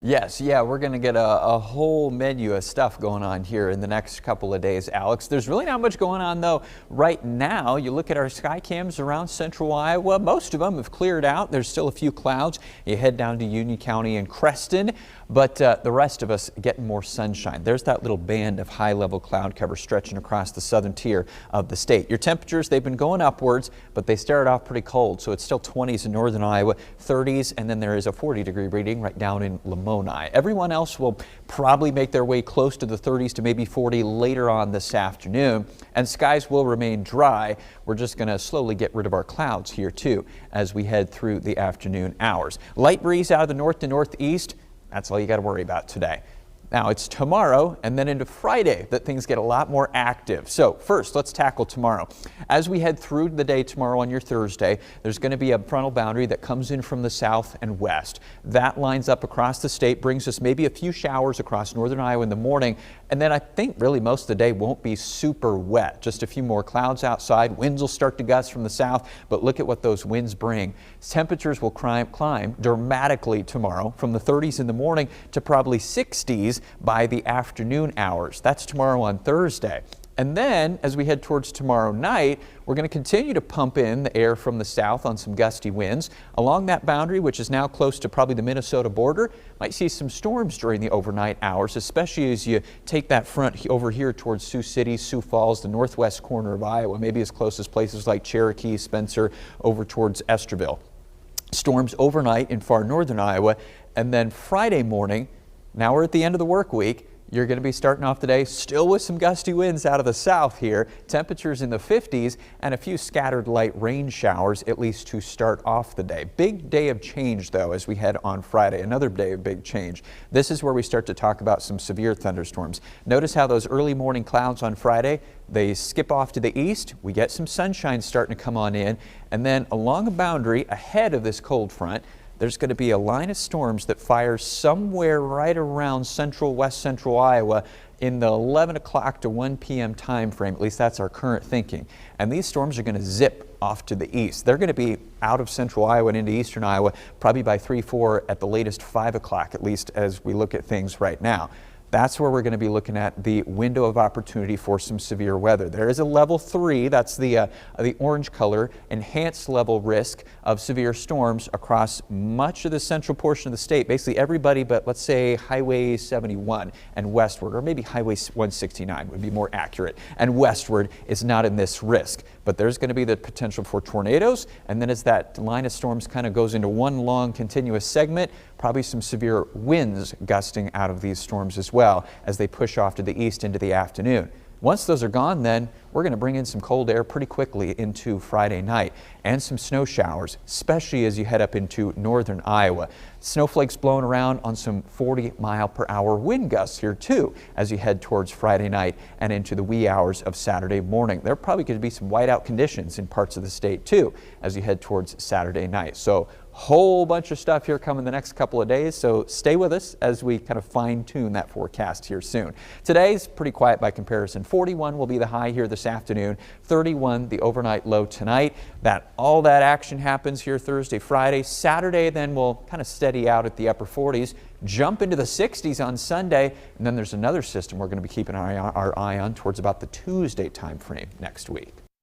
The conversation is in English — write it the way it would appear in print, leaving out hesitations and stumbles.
Yes, yeah, we're going to get a whole menu of stuff going on here in the next couple of days, Alex. There's really not much going on, though, right now. You look at our sky cams around central Iowa, most of them have cleared out. There's still a few clouds. You head down to Union County and Creston, but the rest of us getting more sunshine. There's that little band of high-level cloud cover stretching across the southern tier of the state. Your temperatures, they've been going upwards, but they started off pretty cold, so it's still 20s in northern Iowa, 30s, and then there is a 40-degree reading right down in Lamoni. Everyone else will probably make their way close to the 30s to maybe 40 later on this afternoon, and skies will remain dry. We're just going to slowly get rid of our clouds here too as we head through the afternoon hours. Light breeze out of the north to northeast. That's all you got to worry about today. Now it's tomorrow and then into Friday that things get a lot more active. So first, let's tackle tomorrow. As we head through the day tomorrow on your Thursday, there's going to be a frontal boundary that comes in from the south and west. That lines up across the state, brings us maybe a few showers across northern Iowa in the morning. And then I think really most of the day won't be super wet. Just a few more clouds outside. Winds will start to gust from the south, but look at what those winds bring. Temperatures will climb dramatically tomorrow from the 30s in the morning to probably 60s by the afternoon hours. That's tomorrow on Thursday. And then as we head towards tomorrow night, we're going to continue to pump in the air from the south on some gusty winds. Along that boundary, which is now close to probably the Minnesota border, might see some storms during the overnight hours, especially as you take that front over here towards Sioux City, Sioux Falls, the northwest corner of Iowa, maybe as close as places like Cherokee, Spencer, over towards Estherville. Storms overnight in far northern Iowa, and then Friday morning, now we're at the end of the work week. You're going to be starting off the day still with some gusty winds out of the south here. Temperatures in the 50s and a few scattered light rain showers, at least to start off the day. Big day of change, though, as we head on Friday. Another day of big change. This is where we start to talk about some severe thunderstorms. Notice how those early morning clouds on Friday, they skip off to the east. We get some sunshine starting to come on in. And then along a boundary ahead of this cold front, there's going to be a line of storms that fires somewhere right around west central Iowa in the 11 o'clock to 1 p.m. time frame. At least that's our current thinking. And these storms are going to zip off to the east. They're going to be out of central Iowa and into eastern Iowa probably by 3, 4, at the latest 5 o'clock, at least as we look at things right now. That's where we're going to be looking at the window of opportunity for some severe weather. There is a level 3, that's the orange color, enhanced level risk of severe storms across much of the central portion of the state. Basically everybody but let's say Highway 71 and westward, or maybe Highway 169 would be more accurate, and westward is not in this risk. But there's going to be the potential for tornadoes, and then as that line of storms kind of goes into one long continuous segment, probably some severe winds gusting out of these storms as well as they push off to the east into the afternoon. Once those are gone, then we're going to bring in some cold air pretty quickly into Friday night and some snow showers, especially as you head up into northern Iowa. Snowflakes blowing around on some 40-mile-per-hour wind gusts here too as you head towards Friday night and into the wee hours of Saturday morning. There are probably going to be some whiteout conditions in parts of the state too as you head towards Saturday night. So whole bunch of stuff here coming the next couple of days, so stay with us as we kind of fine-tune that forecast here soon. Today's pretty quiet by comparison. 41 will be the high here this afternoon, 31 the overnight low tonight. All that action happens here Thursday, Friday. Saturday then will kind of steady out at the upper 40s, jump into the 60s on Sunday, and then there's another system we're going to be keeping our eye on towards about the Tuesday time frame next week.